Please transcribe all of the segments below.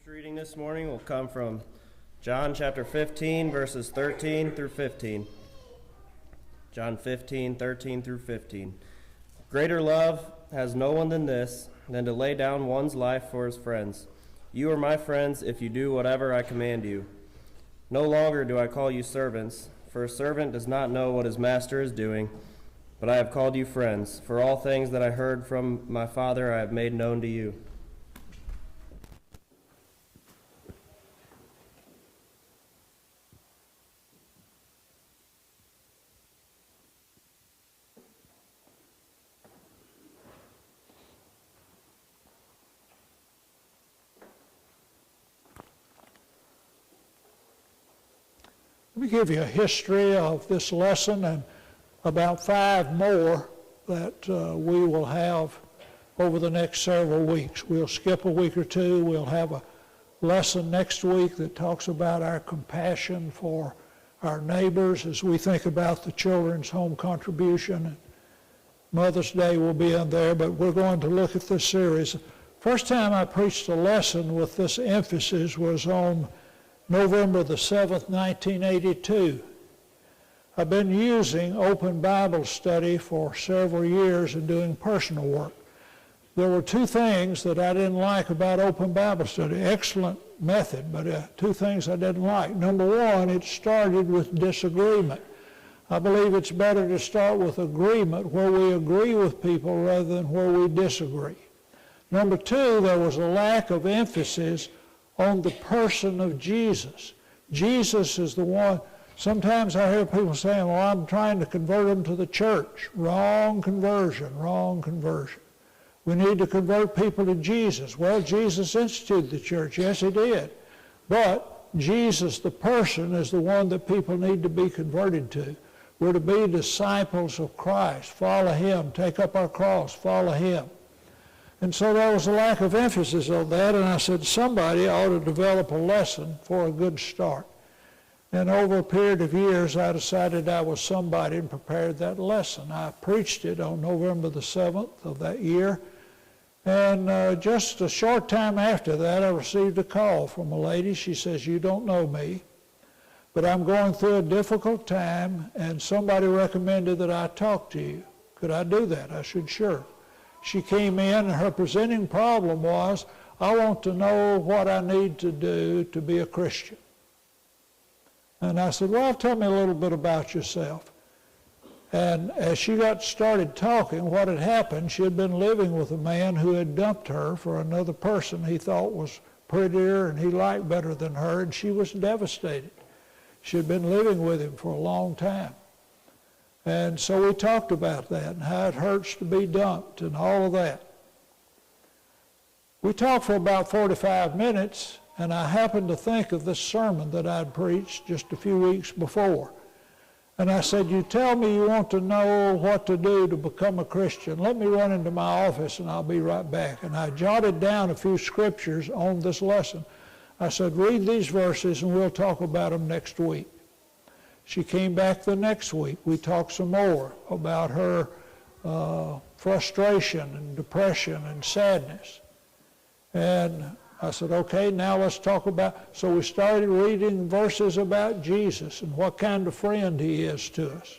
Scripture reading this morning will come from John chapter 15, verses 13 through 15. John 15, 13 through 15. Greater love has no one than this, than to lay down one's life for his friends. You are my friends if you do whatever I command you. No longer do I call you servants, for a servant does not know what his master is doing, but I have called you friends, for all things that I heard from my Father I have made known to you. Let me give you a history of this lesson and about 5 more that we will have over the next several weeks. We'll skip a week or two. We'll have a lesson next week that talks about our compassion for our neighbors as we think about the children's home contribution. And Mother's Day will be in there, but we're going to look at this series. First time I preached a lesson with this emphasis was on November the 7th, 1982. I've been using open Bible study for several years and doing personal work. There were 2 things that I didn't like about open Bible study. Excellent method, but 2 things I didn't like. Number 1, it started with disagreement. I believe it's better to start with agreement where we agree with people rather than where we disagree. Number 2, there was a lack of emphasis on the person of Jesus. Jesus is the one. Sometimes I hear people saying, well, I'm trying to convert them to the church. Wrong conversion, wrong conversion. We need to convert people to Jesus. Well, Jesus instituted the church. Yes, he did. But Jesus, the person, is the one that people need to be converted to. We're to be disciples of Christ. Follow him. Take up our cross. Follow him. And so there was a lack of emphasis on that, and I said somebody ought to develop a lesson for a good start. And over a period of years, I decided I was somebody and prepared that lesson. I preached it on November the 7th of that year, and just a short time after that, I received a call from a lady. She says, you don't know me, but I'm going through a difficult time, and somebody recommended that I talk to you. Could I do that? I said, sure. She came in, and her presenting problem was, I want to know what I need to do to be a Christian. And I said, well, tell me a little bit about yourself. And as she got started talking, what had happened, she had been living with a man who had dumped her for another person he thought was prettier and he liked better than her, and she was devastated. She had been living with him for a long time. And so we talked about that and how it hurts to be dumped and all of that. We talked for about 45 minutes, and I happened to think of this sermon that I'd preached just a few weeks before. And I said, you tell me you want to know what to do to become a Christian. Let me run into my office and I'll be right back. And I jotted down a few scriptures on this lesson. I said, read these verses and we'll talk about them next week. She came back the next week. We talked some more about her frustration and depression and sadness. And I said, okay, now let's talk about, so we started reading verses about Jesus and what kind of friend he is to us.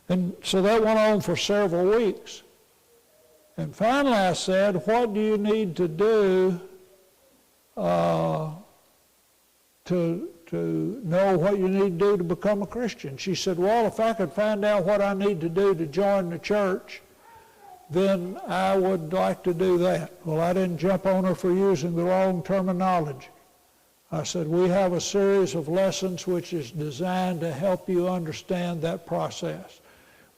And so that went on for several weeks. And finally I said, what do you need to do to know what you need to do to become a Christian? She said, well, if I could find out what I need to do to join the church, then I would like to do that. Well, I didn't jump on her for using the wrong terminology. I said, we have a series of lessons which is designed to help you understand that process.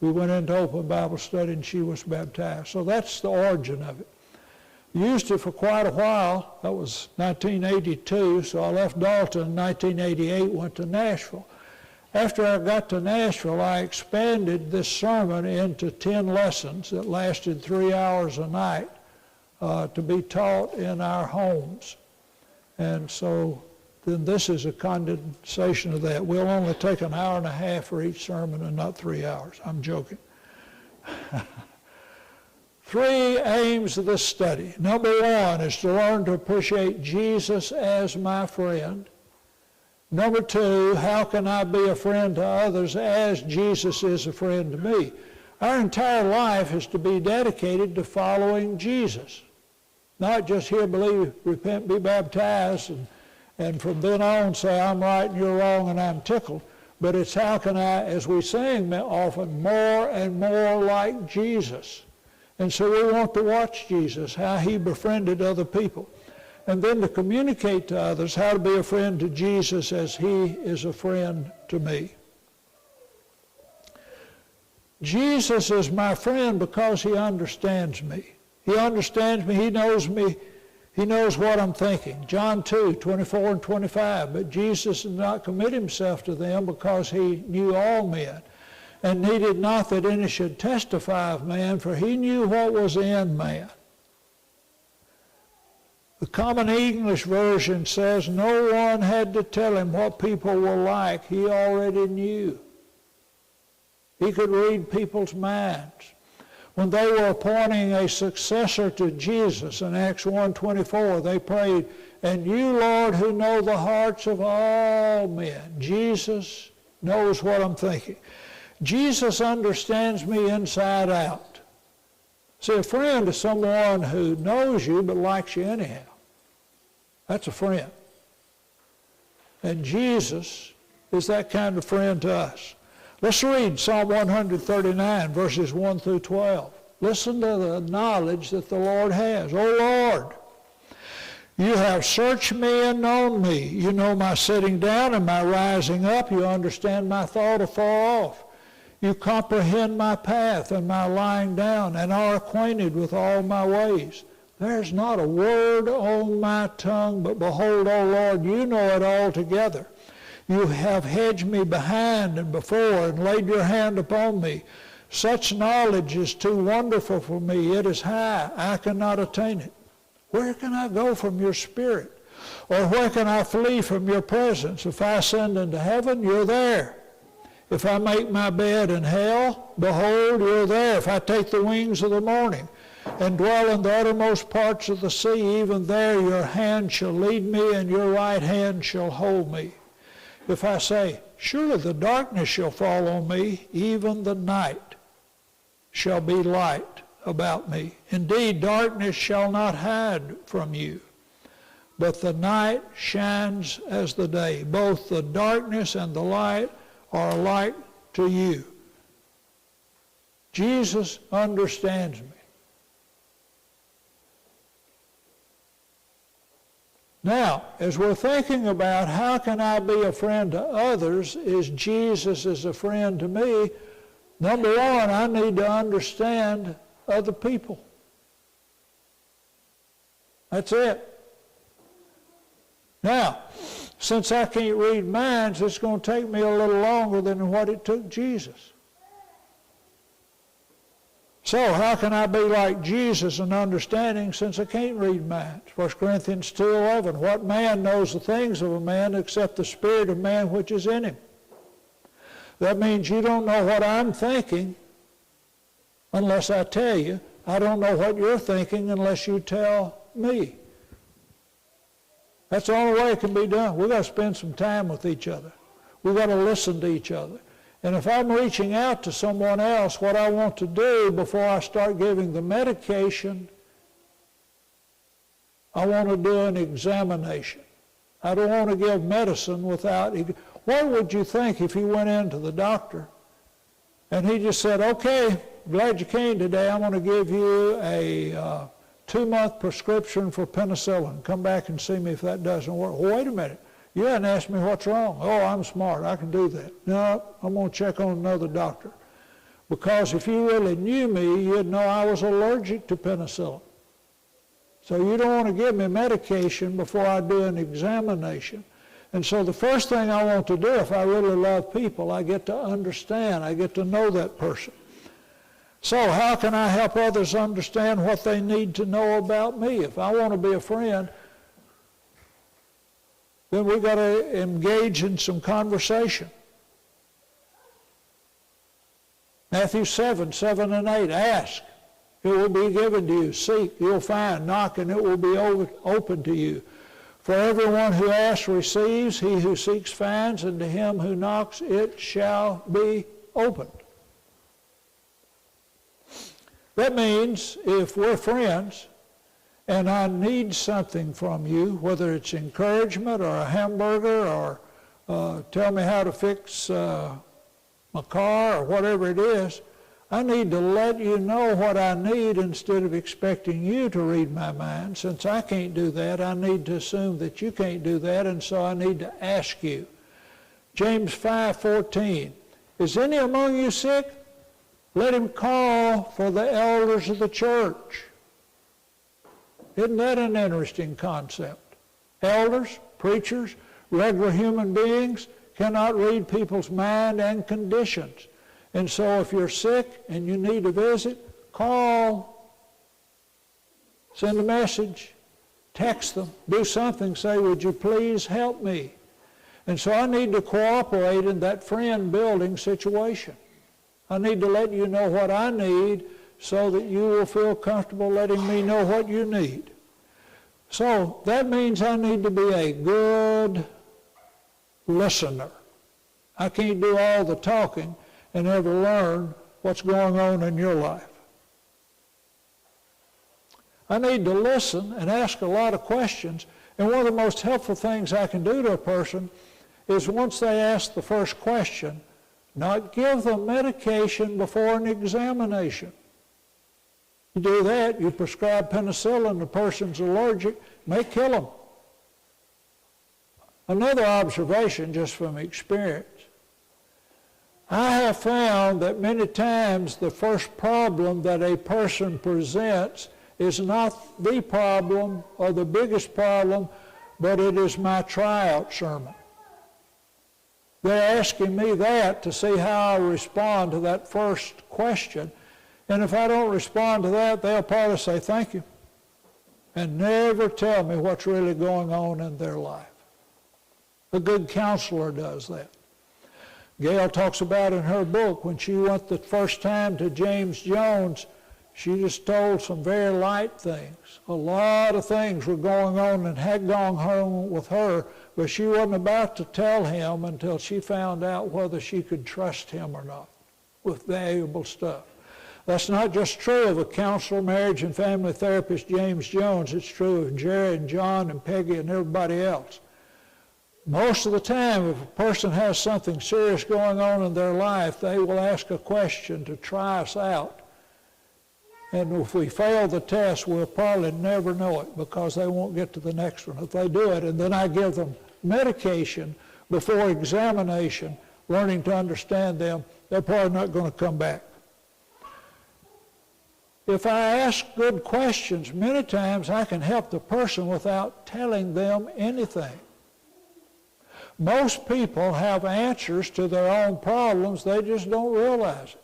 We went into open Bible study and she was baptized. So that's the origin of it. Used it for quite a while. That was 1982, so I left Dalton in 1988, went to Nashville. After I got to Nashville, I expanded this sermon into 10 lessons that lasted 3 hours a night to be taught in our homes. And so then this is a condensation of that. We'll only take an hour and a half for each sermon and not 3 hours. I'm joking. three aims of this study. Number one is to learn to appreciate Jesus as my friend. Number two, how can I be a friend to others as Jesus is a friend to me? Our entire life is to be dedicated to following Jesus. Not just hear, believe, repent, be baptized, and from then on say, I'm right and you're wrong and I'm tickled. But it's how can I, as we sing often, more and more like Jesus. And so we want to watch Jesus, how he befriended other people. And then to communicate to others how to be a friend to Jesus as he is a friend to me. Jesus is my friend because he understands me. He understands me. He knows me. He knows what I'm thinking. John 2:24 and 25. But Jesus did not commit himself to them because he knew all men, and needed not that any should testify of man, for he knew what was in man. The Common English Version says no one had to tell him what people were like. He already knew. He could read people's minds. When they were appointing a successor to Jesus in Acts 1:24, they prayed, and you, Lord, who know the hearts of all men. Jesus knows what I'm thinking. Jesus understands me inside out. See, a friend is someone who knows you but likes you anyhow. That's a friend. And Jesus is that kind of friend to us. Let's read Psalm 139, verses 1 through 12. Listen to the knowledge that the Lord has. O Lord, you have searched me and known me. You know my sitting down and my rising up. You understand my thought afar off. You comprehend my path and my lying down, and are acquainted with all my ways. There's not a word on my tongue, but behold, O Lord, you know it altogether. You have hedged me behind and before, and laid your hand upon me. Such knowledge is too wonderful for me. It is high. I cannot attain it. Where can I go from your spirit? Or where can I flee from your presence? If I ascend into heaven, you're there. If I make my bed in hell, behold, you're there. If I take the wings of the morning and dwell in the uttermost parts of the sea, even there your hand shall lead me, and your right hand shall hold me. If I say, surely the darkness shall fall on me, even the night shall be light about me. Indeed, darkness shall not hide from you, but the night shines as the day. Both the darkness and the light are alike to you. Jesus understands me. Now, as we're thinking about how can I be a friend to others, is Jesus as a friend to me, number one, I need to understand other people. That's it. Now, since I can't read minds, it's going to take me a little longer than what it took Jesus. So how can I be like Jesus in understanding since I can't read minds? 1 Corinthians 2:11, what man knows the things of a man except the spirit of man which is in him? That means you don't know what I'm thinking unless I tell you. I don't know what you're thinking unless you tell me. That's the only way it can be done. We've got to spend some time with each other. We've got to listen to each other. And if I'm reaching out to someone else, what I want to do before I start giving the medication, I want to do an examination. I don't want to give medicine without... What would you think if you went into the doctor and he just said, okay, glad you came today. I'm going to give you a 2-month prescription for penicillin. Come back and see me if that doesn't work. Well, wait a minute. You hadn't asked me what's wrong. Oh, I'm smart. I can do that. No, I'm going to check on another doctor. Because if you really knew me, you'd know I was allergic to penicillin. So you don't want to give me medication before I do an examination. And so the first thing I want to do, if I really love people, I get to understand. I get to know that person. So how can I help others understand what they need to know about me? If I want to be a friend, then we've got to engage in some conversation. Matthew 7:7 and 8, ask, it will be given to you. Seek, you'll find. Knock, and it will be open to you. For everyone who asks receives, he who seeks finds, and to him who knocks it shall be opened. That means if we're friends and I need something from you, whether it's encouragement or a hamburger or tell me how to fix my car or whatever it is, I need to let you know what I need instead of expecting you to read my mind. Since I can't do that, I need to assume that you can't do that, and so I need to ask you. James 5:14, is any among you sick? Let him call for the elders of the church. Isn't that an interesting concept? Elders, preachers, regular human beings cannot read people's mind and conditions. And so if you're sick and you need a visit, call, send a message, text them, do something, say, would you please help me? And so I need to cooperate in that friend building situation. I need to let you know what I need so that you will feel comfortable letting me know what you need. So that means I need to be a good listener. I can't do all the talking and ever learn what's going on in your life. I need to listen and ask a lot of questions, and one of the most helpful things I can do to a person is once they ask the first question, not give them medication before an examination. You do that, you prescribe penicillin, the person's allergic, may kill them. Another observation just from experience, I have found that many times the first problem that a person presents is not the problem or the biggest problem, but it is my tryout sermon. They're asking me that to see how I respond to that first question. And if I don't respond to that, they'll probably say thank you and never tell me what's really going on in their life. A good counselor does that. Gail talks about in her book when she went the first time to James Jones, she just told some very light things. A lot of things were going on and had gone on with her, but she wasn't about to tell him until she found out whether she could trust him or not with valuable stuff. That's not just true of a counselor, marriage and family therapist, James Jones. It's true of Jerry and John and Peggy and everybody else. Most of the time, if a person has something serious going on in their life, they will ask a question to try us out. And if we fail the test, we'll probably never know it because they won't get to the next one if they do it. And then I give them medication before examination, learning to understand them. They're probably not going to come back. If I ask good questions, many times I can help the person without telling them anything. Most people have answers to their own problems, they just don't realize it.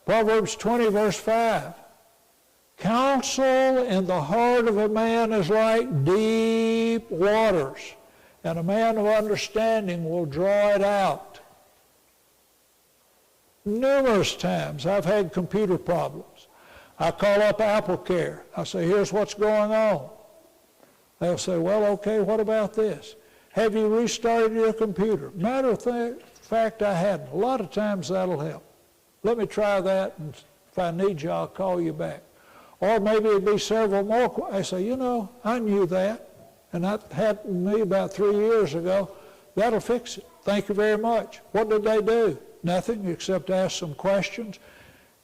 Proverbs 20, verse 5. Counsel in the heart of a man is like deep waters, and a man of understanding will draw it out. Numerous times I've had computer problems. I call up AppleCare. I say, here's what's going on. They'll say, well, okay, what about this? Have you restarted your computer? Matter of fact, I hadn't. A lot of times that'll help. Let me try that, and if I need you, I'll call you back. Or maybe it'd be several more. I say, you know, I knew that, and that happened to me about 3 years ago. That'll fix it. Thank you very much. What did they do? Nothing except ask some questions.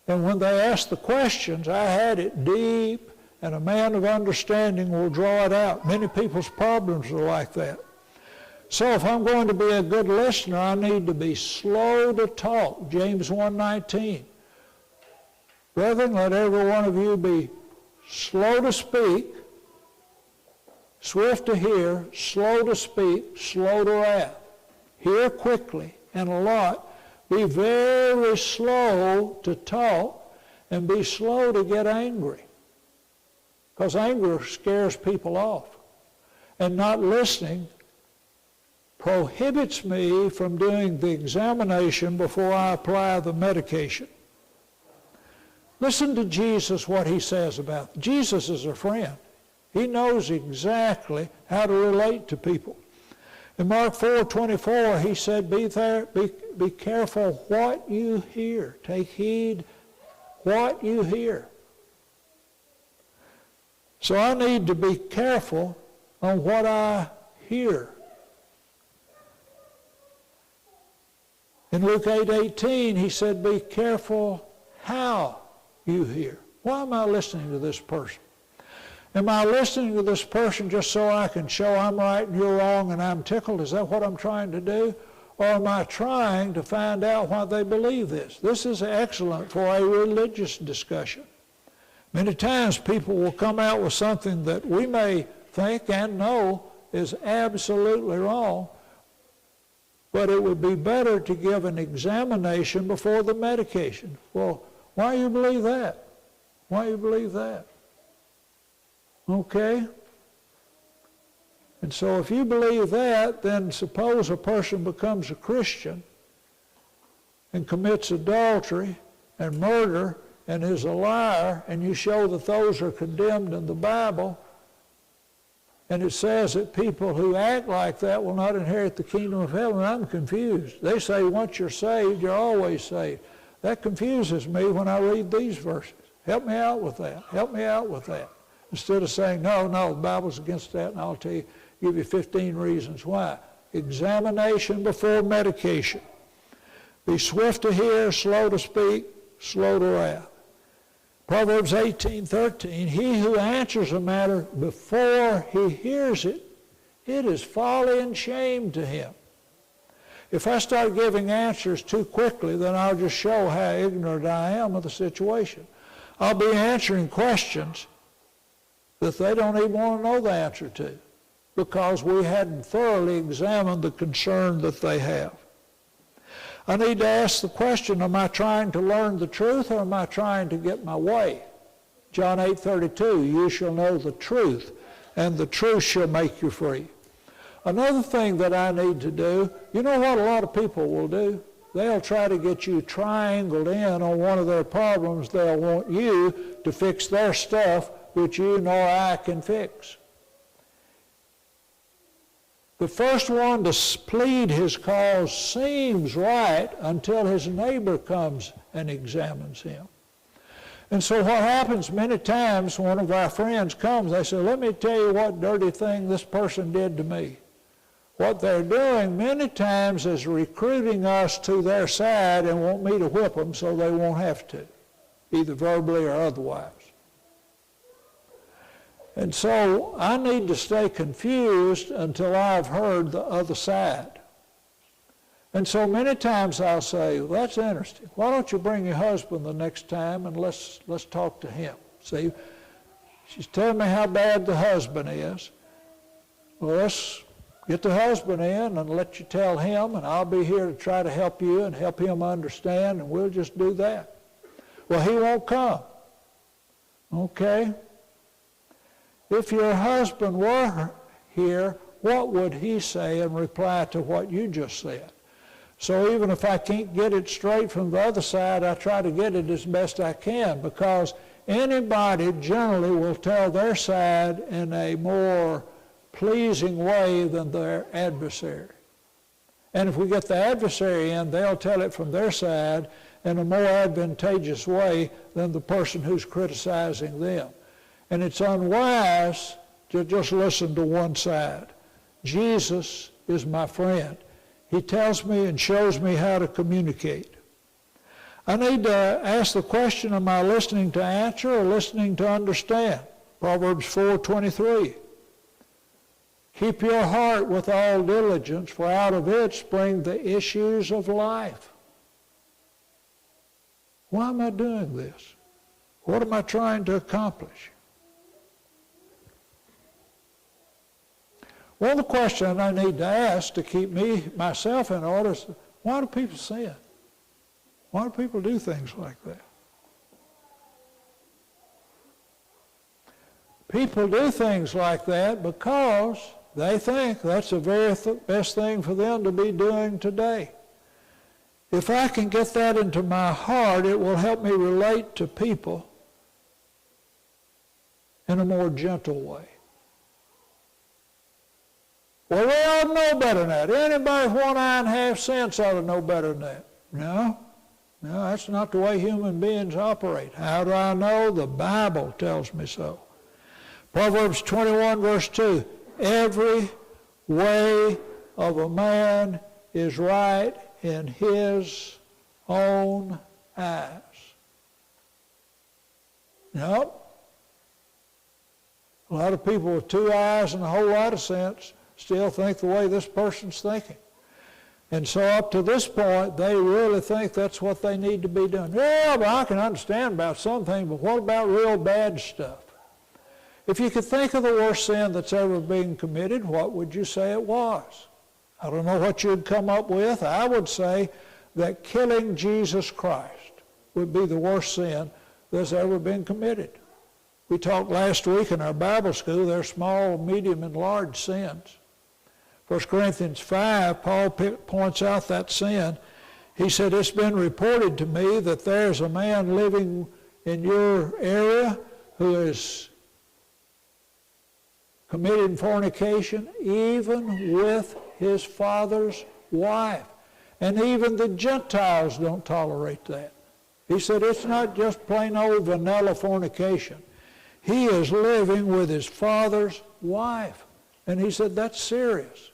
And when they asked the questions, I had it deep, and a man of understanding will draw it out. Many people's problems are like that. So if I'm going to be a good listener, I need to be slow to talk. James 1:19. Brethren, let every one of you be slow to speak, swift to hear, slow to speak, slow to wrath. Hear quickly and a lot. Be very slow to talk and be slow to get angry. Because anger scares people off. And not listening prohibits me from doing the examination before I apply the medication. Listen to Jesus, what he says about it. Jesus is a friend. He knows exactly how to relate to people. In Mark 4:24, he said, be careful what you hear. Take heed what you hear. So I need to be careful on what I hear. In Luke 8:18, he said, be careful how you hear. Why am I listening to this person? Am I listening to this person just so I can show I'm right and you're wrong and I'm tickled? Is that what I'm trying to do? Or am I trying to find out why they believe this? This is excellent for a religious discussion. Many times people will come out with something that we may think and know is absolutely wrong, but it would be better to give an examination before the medication. Well, why do you believe that? Why do you believe that? Okay? And so if you believe that, then suppose a person becomes a Christian and commits adultery and murder and is a liar, and you show that those are condemned in the Bible, and it says that people who act like that will not inherit the kingdom of heaven. I'm confused. They say once you're saved, you're always saved. That confuses me when I read these verses. Help me out with that. Help me out with that. Instead of saying, no, the Bible's against that, and I'll give you 15 reasons why. Examination before medication. Be swift to hear, slow to speak, slow to wrath. Proverbs 18:13, he who answers a matter before he hears it, it is folly and shame to him. If I start giving answers too quickly, then I'll just show how ignorant I am of the situation. I'll be answering questions that they don't even want to know the answer to because we hadn't thoroughly examined the concern that they have. I need to ask the question, am I trying to learn the truth or am I trying to get my way? John 8:32, you shall know the truth, and the truth shall make you free. Another thing that I need to do, you know what a lot of people will do? They'll try to get you triangled in on one of their problems. They'll want you to fix their stuff, which you nor I can fix. The first one to plead his cause seems right until his neighbor comes and examines him. And so what happens many times, one of our friends comes, they say, let me tell you what dirty thing this person did to me. What they're doing many times is recruiting us to their side and want me to whip them so they won't have to, either verbally or otherwise. And so I need to stay confused until I've heard the other side. And so many times I'll say, well, that's interesting. Why don't you bring your husband the next time and let's talk to him. See, she's telling me how bad the husband is. Well, let's get the husband in and let you tell him, and I'll be here to try to help you and help him understand, and we'll just do that. Well, he won't come. Okay? If your husband were here, what would he say in reply to what you just said? So even if I can't get it straight from the other side, I try to get it as best I can, because anybody generally will tell their side in a more pleasing way than their adversary. And if we get the adversary in, they'll tell it from their side in a more advantageous way than the person who's criticizing them. And it's unwise to just listen to one side. Jesus is my friend. He tells me and shows me how to communicate. I need to ask the question, am I listening to answer or listening to understand? Proverbs 4:23. Keep your heart with all diligence, for out of it spring the issues of life. Why am I doing this? What am I trying to accomplish? Well, the question I need to ask to keep myself in order is, why do people sin? Why do people do things like that? People do things like that because they think that's the very best thing for them to be doing today. If I can get that into my heart, it will help me relate to people in a more gentle way. Well, we all know better than that. Anybody with 1 eye and half sense ought to know better than that. No, that's not the way human beings operate. How do I know? The Bible tells me so. Proverbs 21, verse 2, every way of a man is right in his own eyes. No. A lot of people with 2 eyes and a whole lot of sense still think the way this person's thinking. And so up to this point, they really think that's what they need to be doing. Yeah, but I can understand about some things, but what about real bad stuff? If you could think of the worst sin that's ever been committed, what would you say it was? I don't know what you'd come up with. I would say that killing Jesus Christ would be the worst sin that's ever been committed. We talked last week in our Bible school, there are small, medium, and large sins. 1 Corinthians 5, Paul points out that sin. He said, it's been reported to me that there's a man living in your area who is committing fornication even with his father's wife. And even the Gentiles don't tolerate that. He said it's not just plain old vanilla fornication. He is living with his father's wife. And he said that's serious.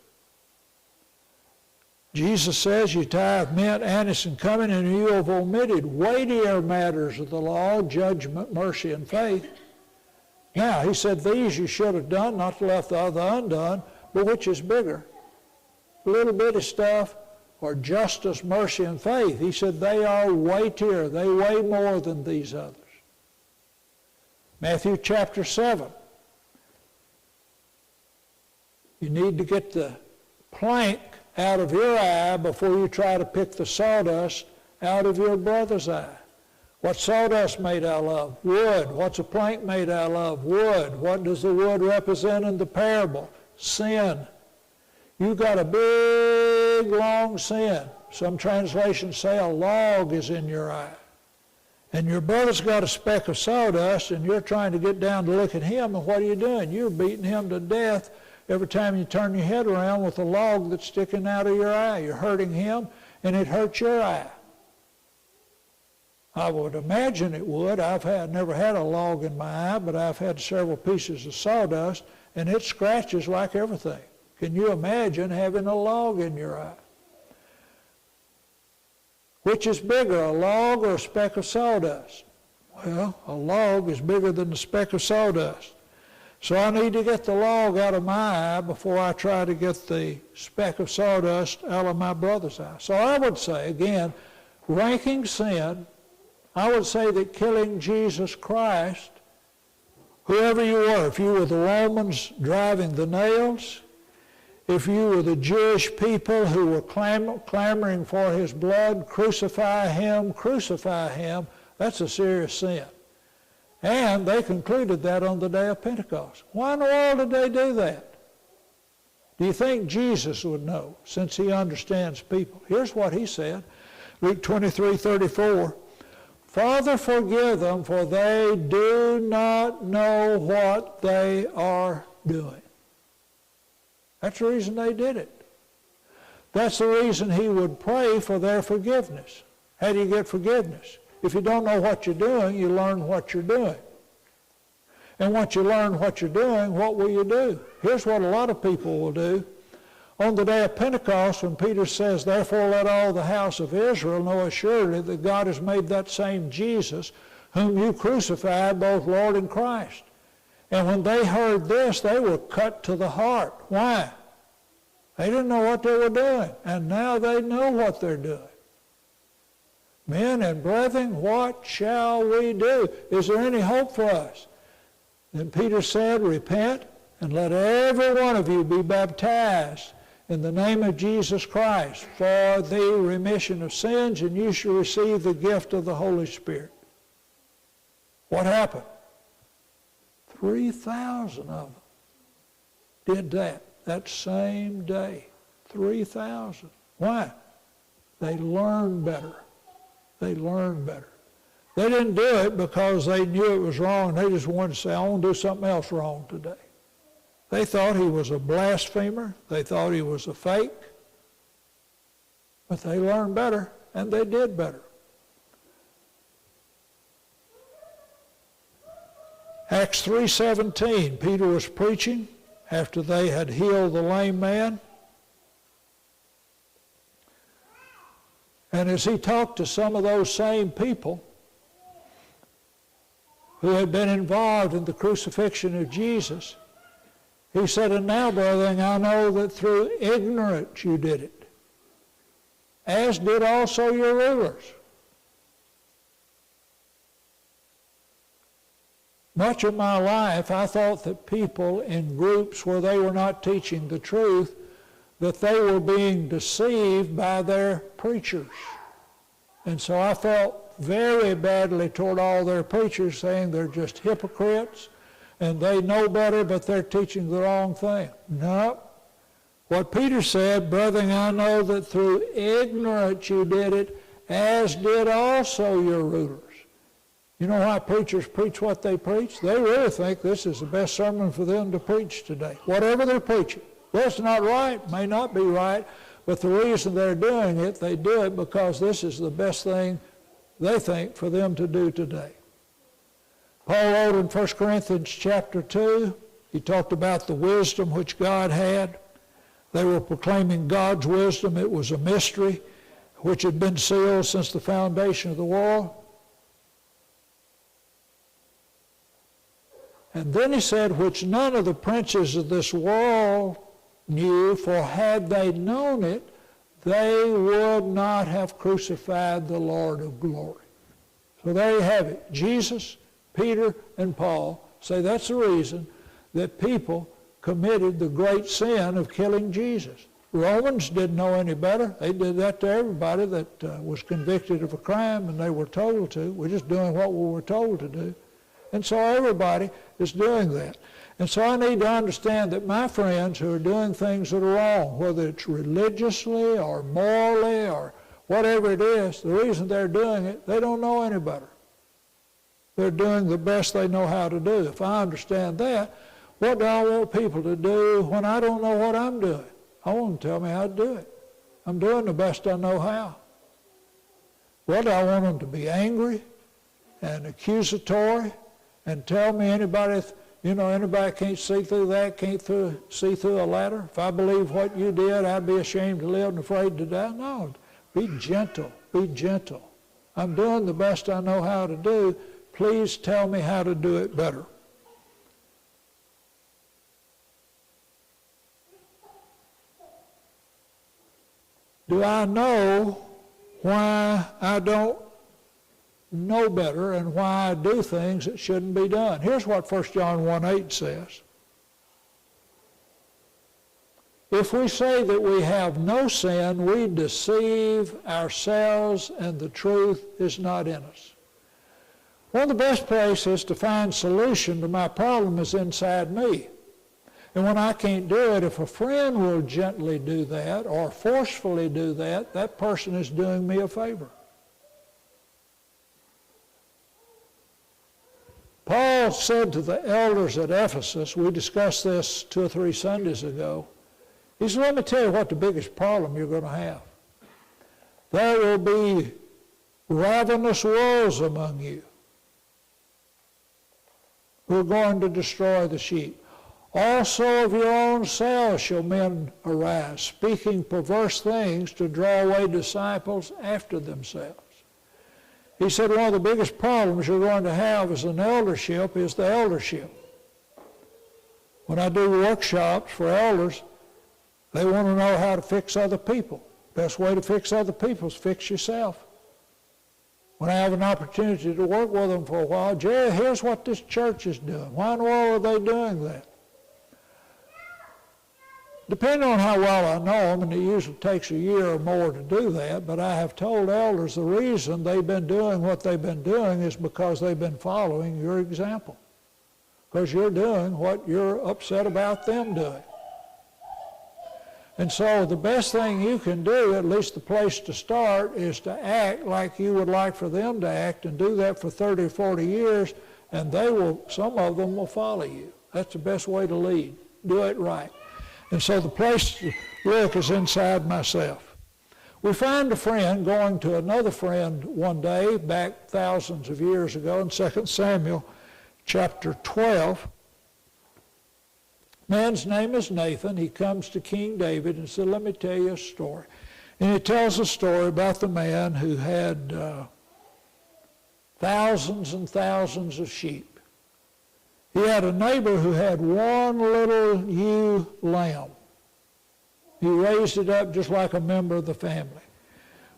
Jesus says you tithe mint, anise, and cumin, and you have omitted weightier matters of the law, judgment, mercy, and faith. Now, he said these you should have done, not left the other undone, but which is bigger? Little bitty stuff, or justice, mercy, and faith. He said they are weightier. They weigh more than these others. Matthew chapter 7. You need to get the plank out of your eye before you try to pick the sawdust out of your brother's eye. What's sawdust made out of? Wood. What's a plank made out of? Wood. What does the wood represent in the parable? Sin. You got a big, long sin. Some translations say a log is in your eye. And your brother's got a speck of sawdust, and you're trying to get down to look at him, and what are you doing? You're beating him to death every time you turn your head around with a log that's sticking out of your eye. You're hurting him, and it hurts your eye. I would imagine it would. I've never had a log in my eye, but I've had several pieces of sawdust, and it scratches like everything. Can you imagine having a log in your eye? Which is bigger, a log or a speck of sawdust? Well, a log is bigger than a speck of sawdust. So I need to get the log out of my eye before I try to get the speck of sawdust out of my brother's eye. So I would say, again, ranking sin, I would say that killing Jesus Christ, whoever you were, if you were the Romans driving the nails, if you were the Jewish people who were clamoring for his blood, crucify him, that's a serious sin. And they concluded that on the day of Pentecost. Why in the world did they do that? Do you think Jesus would know, since he understands people? Here's what he said, Luke 23:34. Father, forgive them, for they do not know what they are doing. That's the reason they did it. That's the reason he would pray for their forgiveness. How do you get forgiveness? If you don't know what you're doing, you learn what you're doing. And once you learn what you're doing, what will you do? Here's what a lot of people will do. On the day of Pentecost, when Peter says, therefore let all the house of Israel know assuredly that God has made that same Jesus, whom you crucified, both Lord and Christ. And when they heard this, they were cut to the heart. Why? They didn't know what they were doing, and now they know what they're doing. Men and brethren, what shall we do? Is there any hope for us? Then Peter said, repent, and let every one of you be baptized in the name of Jesus Christ for the remission of sins, and you shall receive the gift of the Holy Spirit. What happened? 3,000 of them did that same day. 3,000. Why? They learn better. They learn better. They didn't do it because they knew it was wrong. They just wanted to say, I want to do something else wrong today. They thought he was a blasphemer. They thought he was a fake. But they learned better, and they did better. Acts 3:17, Peter was preaching after they had healed the lame man. And as he talked to some of those same people who had been involved in the crucifixion of Jesus, he said, and now, brethren, I know that through ignorance you did it, as did also your rulers. Much of my life, I thought that people in groups where they were not teaching the truth, that they were being deceived by their preachers. And so I felt very badly toward all their preachers, saying they're just hypocrites and they know better, but they're teaching the wrong thing. No. What Peter said, brethren, I know that through ignorance you did it, as did also your rulers. You know why preachers preach what they preach? They really think this is the best sermon for them to preach today, whatever they're preaching. Well, it's not right, may not be right, but the reason they're doing it, they do it because this is the best thing they think for them to do today. Paul wrote in 1 Corinthians chapter 2, he talked about the wisdom which God had. They were proclaiming God's wisdom. It was a mystery which had been sealed since the foundation of the world. And then he said, which none of the princes of this world knew, for had they known it, they would not have crucified the Lord of glory. So there you have it. Jesus, Peter, and Paul say that's the reason that people committed the great sin of killing Jesus. Romans didn't know any better. They did that to everybody that was convicted of a crime and they were told to. We're just doing what we were told to do. And so everybody is doing that. And so I need to understand that my friends who are doing things that are wrong, whether it's religiously or morally or whatever it is, the reason they're doing it, they don't know any better. They're doing the best they know how to do. If I understand that, what do I want people to do when I don't know what I'm doing? I want them to tell me how to do it. I'm doing the best I know how. What do I want them to be angry and accusatory and tell me anybody can't see through that, can't see through a ladder? If I believe what you did, I'd be ashamed to live and afraid to die. No, be gentle, be gentle. I'm doing the best I know how to do. Please tell me how to do it better. Do I know why I don't know better and why I do things that shouldn't be done? Here's what 1 John 1:8 says. If we say that we have no sin, we deceive ourselves and the truth is not in us. One of the best places to find solution to my problem is inside me. And when I can't do it, if a friend will gently do that or forcefully do that, that person is doing me a favor. Paul said to the elders at Ephesus, we discussed this 2 or 3 Sundays ago, he said, let me tell you what the biggest problem you're going to have. There will be ravenous wolves among you who are going to destroy the sheep. Also of your own selves shall men arise, speaking perverse things to draw away disciples after themselves. He said one of the biggest problems you're going to have as an eldership is the eldership. When I do workshops for elders, they want to know how to fix other people. Best way to fix other people is fix yourself. When I have an opportunity to work with them for a while, Jerry, here's what this church is doing. Why in the world are they doing that? Depending on how well I know them, and it usually takes a year or more to do that, but I have told elders the reason they've been doing what they've been doing is because they've been following your example. Because you're doing what you're upset about them doing. And so the best thing you can do, at least the place to start, is to act like you would like for them to act, and do that for 30 or 40 years, and some of them will follow you. That's the best way to lead. Do it right. And so the place to look is inside myself. We find a friend going to another friend one day, back thousands of years ago, in 2 Samuel chapter 12. Man's name is Nathan. He comes to King David and said, let me tell you a story. And he tells a story about the man who had thousands and thousands of sheep. He had a neighbor who had one little ewe lamb. He raised it up just like a member of the family.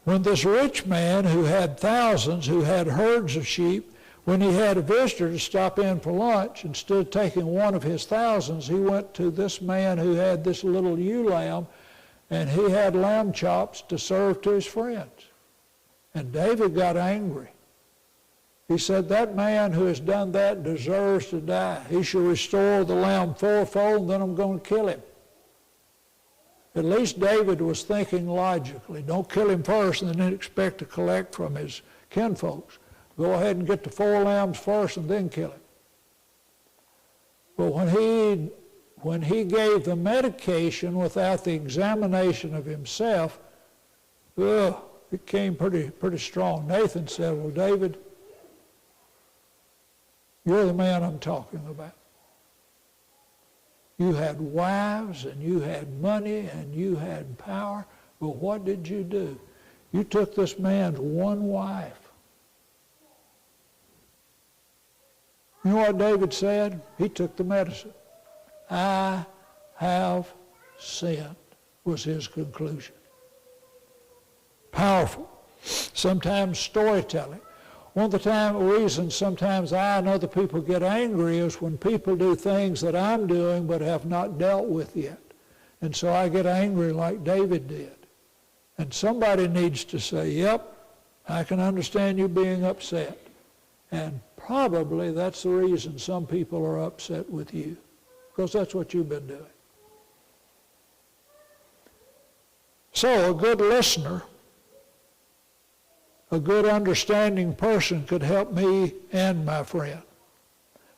When this rich man who had thousands, who had herds of sheep, when he had a visitor to stop in for lunch, instead of taking one of his thousands, he went to this man who had this little ewe lamb, and he had lamb chops to serve to his friends. And David got angry. He said, that man who has done that deserves to die. He shall restore the lamb fourfold, and then I'm going to kill him. At least David was thinking logically. Don't kill him first and then expect to collect from his kinfolks. Go ahead and get the 4 lambs first and then kill him. But when he gave the medication without the examination of himself, it came pretty strong. Nathan said, well, David, you're the man I'm talking about. You had wives and you had money and you had power, but what did you do? You took this man's one wife. You know what David said? He took the medicine. I have sinned, was his conclusion. Powerful. Sometimes storytelling. One of the reasons sometimes I and other people get angry is when people do things that I'm doing but have not dealt with yet. And so I get angry like David did. And somebody needs to say, yep, I can understand you being upset. And probably that's the reason some people are upset with you, because that's what you've been doing. So a good listener, a good understanding person could help me and my friend.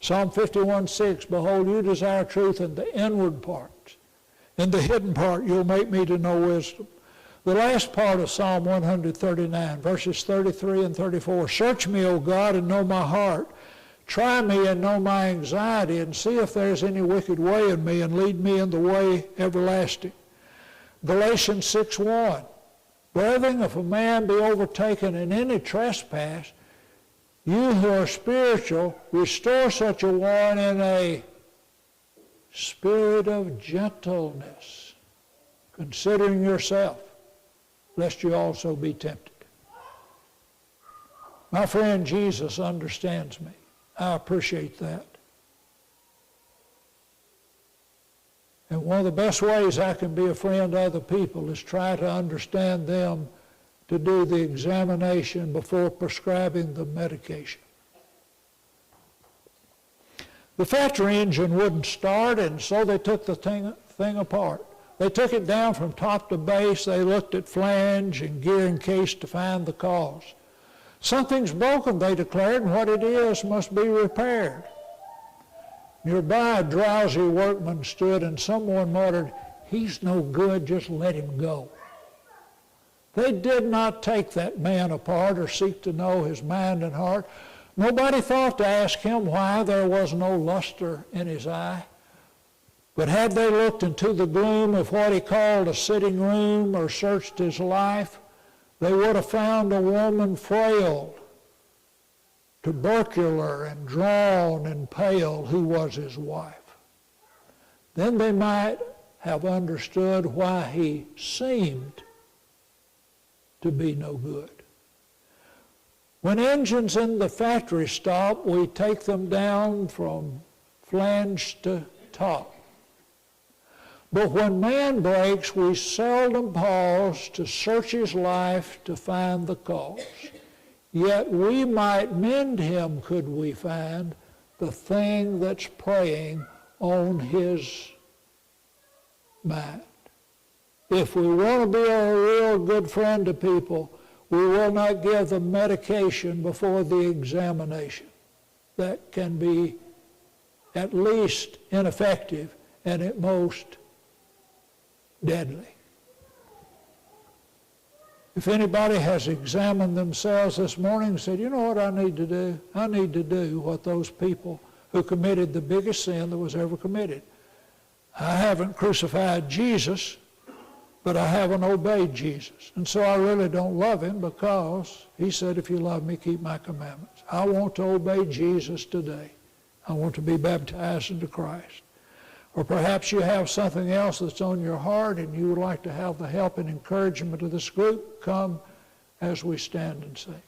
Psalm 51:6, behold, you desire truth in the inward parts. In the hidden part, you'll make me to know wisdom. The last part of Psalm 139, verses 33 and 34, search me, O God, and know my heart. Try me and know my anxiety, and see if there's any wicked way in me, and lead me in the way everlasting. Galatians 6:1, brethren, if a man be overtaken in any trespass, you who are spiritual, restore such a one in a spirit of gentleness, considering yourself, lest you also be tempted. My friend Jesus understands me. I appreciate that. And one of the best ways I can be a friend to other people is try to understand them, to do the examination before prescribing the medication. The factory engine wouldn't start, and so they took the thing apart. They took it down from top to base. They looked at flange and gear and case to find the cause. Something's broken, they declared, and what it is must be repaired. Nearby, a drowsy workman stood, and someone muttered, he's no good, just let him go. They did not take that man apart or seek to know his mind and heart. Nobody thought to ask him why there was no luster in his eye. But had they looked into the gloom of what he called a sitting room or searched his life, they would have found a woman frail, tubercular and drawn and pale, who was his wife. Then they might have understood why he seemed to be no good. When engines in the factory stop, we take them down from flange to top. But when man breaks, we seldom pause to search his life to find the cause. Yet we might mend him, could we find the thing that's preying on his mind. If we want to be a real good friend to people, we will not give them medication before the examination. That can be at least ineffective and at most deadly. If anybody has examined themselves this morning and said, you know what I need to do? I need to do what those people who committed the biggest sin that was ever committed. I haven't crucified Jesus, but I haven't obeyed Jesus. And so I really don't love him because he said, if you love me, keep my commandments. I want to obey Jesus today. I want to be baptized into Christ. Or perhaps you have something else that's on your heart and you would like to have the help and encouragement of this group. Come as we stand and sing.